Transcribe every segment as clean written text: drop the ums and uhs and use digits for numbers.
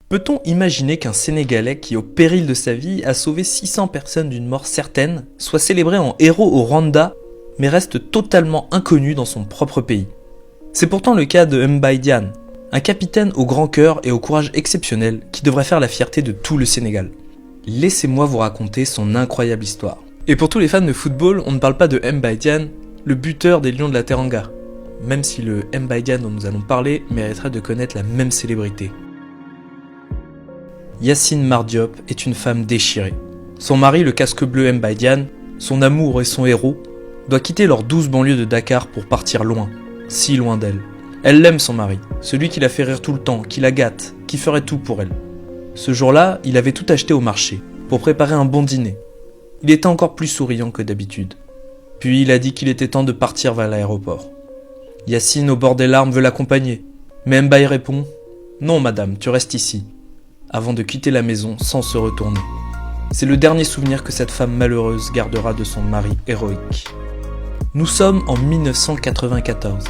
Peut-on imaginer qu'un Sénégalais qui, au péril de sa vie, a sauvé 600 personnes d'une mort certaine, soit célébré en héros au Rwanda, mais reste totalement inconnu dans son propre pays? C'est pourtant le cas de Mbaye Diagne, un capitaine au grand cœur et au courage exceptionnel qui devrait faire la fierté de tout le Sénégal. Laissez-moi vous raconter son incroyable histoire. Et pour tous les fans de football, on ne parle pas de Mbaye Diagne, le buteur des Lions de la Teranga, même si le Mbaye Diagne dont nous allons parler mériterait de connaître la même célébrité. Yacine Mar Diop est une femme déchirée. Son mari, le casque bleu Mbaye Diagne, son amour et son héros, doit quitter leurs 12 banlieues de Dakar pour partir loin, si loin d'elle. Elle l'aime son mari, celui qui la fait rire tout le temps, qui la gâte, qui ferait tout pour elle. Ce jour-là, il avait tout acheté au marché, pour préparer un bon dîner. Il était encore plus souriant que d'habitude. Puis il a dit qu'il était temps de partir vers l'aéroport. Yacine, au bord des larmes, veut l'accompagner, mais Mbaye répond « Non madame, tu restes ici », avant de quitter la maison sans se retourner. C'est le dernier souvenir que cette femme malheureuse gardera de son mari héroïque. Nous sommes en 1994.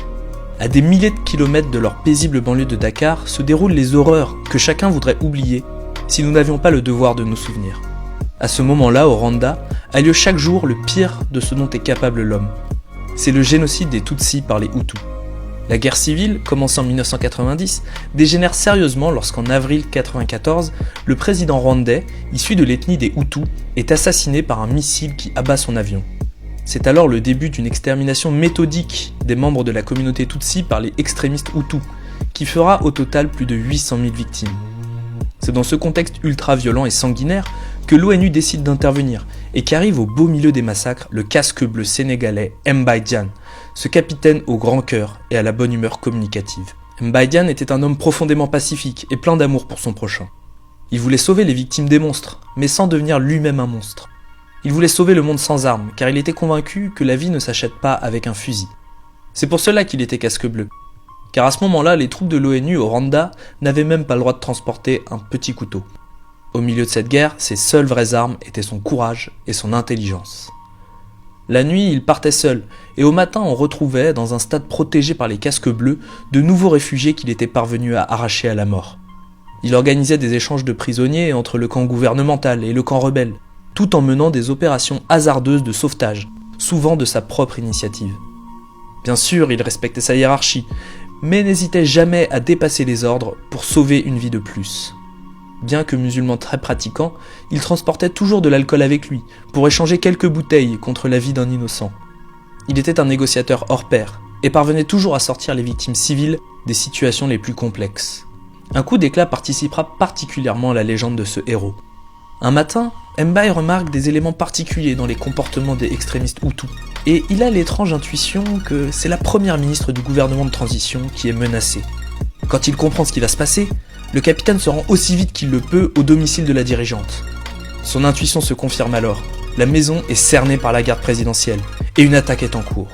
À des milliers de kilomètres de leur paisible banlieue de Dakar se déroulent les horreurs que chacun voudrait oublier si nous n'avions pas le devoir de nous souvenir. À ce moment-là, au Rwanda, a lieu chaque jour le pire de ce dont est capable l'homme. C'est le génocide des Tutsis par les Hutus. La guerre civile, commencée en 1990, dégénère sérieusement lorsqu'en avril 1994, le président rwandais, issu de l'ethnie des Hutus, est assassiné par un missile qui abat son avion. C'est alors le début d'une extermination méthodique des membres de la communauté Tutsi par les extrémistes Hutus, qui fera au total plus de 800 000 victimes. C'est dans ce contexte ultra-violent et sanguinaire que l'ONU décide d'intervenir et qu'arrive au beau milieu des massacres le casque bleu sénégalais Mbaye Diagne, ce capitaine au grand cœur et à la bonne humeur communicative. Mbaye Diagne était un homme profondément pacifique et plein d'amour pour son prochain. Il voulait sauver les victimes des monstres, mais sans devenir lui-même un monstre. Il voulait sauver le monde sans armes, car il était convaincu que la vie ne s'achète pas avec un fusil. C'est pour cela qu'il était casque bleu. Car à ce moment-là, les troupes de l'ONU au Rwanda n'avaient même pas le droit de transporter un petit couteau. Au milieu de cette guerre, ses seules vraies armes étaient son courage et son intelligence. La nuit, il partait seul, et au matin, on retrouvait, dans un stade protégé par les casques bleus, de nouveaux réfugiés qu'il était parvenu à arracher à la mort. Il organisait des échanges de prisonniers entre le camp gouvernemental et le camp rebelle, tout en menant des opérations hasardeuses de sauvetage, souvent de sa propre initiative. Bien sûr, il respectait sa hiérarchie, mais n'hésitait jamais à dépasser les ordres pour sauver une vie de plus. Bien que musulman très pratiquant, il transportait toujours de l'alcool avec lui, pour échanger quelques bouteilles contre la vie d'un innocent. Il était un négociateur hors pair, et parvenait toujours à sortir les victimes civiles des situations les plus complexes. Un coup d'éclat participera particulièrement à la légende de ce héros. Un matin, Mbaye remarque des éléments particuliers dans les comportements des extrémistes Hutus, et il a l'étrange intuition que c'est la première ministre du gouvernement de transition qui est menacée. Quand il comprend ce qui va se passer, le capitaine se rend aussi vite qu'il le peut au domicile de la dirigeante. Son intuition se confirme alors. La maison est cernée par la garde présidentielle, et une attaque est en cours.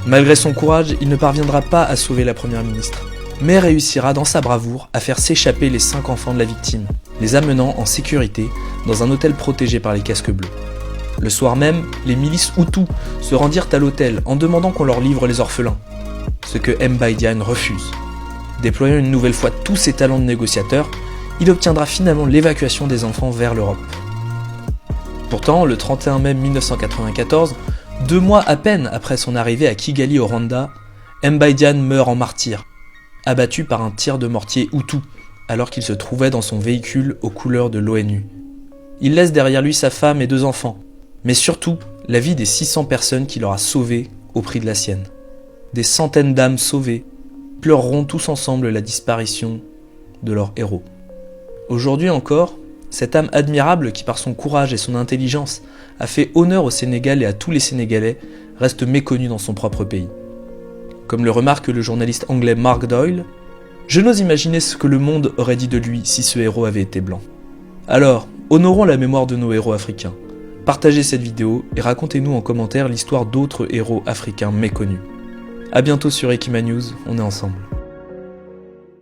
Malgré son courage, il ne parviendra pas à sauver la première ministre, mais réussira dans sa bravoure à faire s'échapper les 5 enfants de la victime, les amenant en sécurité dans un hôtel protégé par les casques bleus. Le soir même, les milices Hutus se rendirent à l'hôtel en demandant qu'on leur livre les orphelins, ce que Mbaye Diagne refuse. Déployant une nouvelle fois tous ses talents de négociateur, il obtiendra finalement l'évacuation des enfants vers l'Europe. Pourtant, le 31 mai 1994, 2 mois à peine après son arrivée à Kigali au Rwanda, Mbaye Diagne meurt en martyr, abattu par un tir de mortier Hutu, alors qu'il se trouvait dans son véhicule aux couleurs de l'ONU. Il laisse derrière lui sa femme et 2 enfants, mais surtout la vie des 600 personnes qu'il aura sauvées au prix de la sienne. Des centaines d'âmes sauvées pleureront tous ensemble la disparition de leur héros. Aujourd'hui encore, cette âme admirable qui par son courage et son intelligence a fait honneur au Sénégal et à tous les Sénégalais reste méconnue dans son propre pays. Comme le remarque le journaliste anglais Mark Doyle, « Je n'ose imaginer ce que le monde aurait dit de lui si ce héros avait été blanc. » Alors, honorons la mémoire de nos héros africains. Partagez cette vidéo et racontez-nous en commentaire l'histoire d'autres héros africains méconnus. A bientôt sur Ekima News, on est ensemble.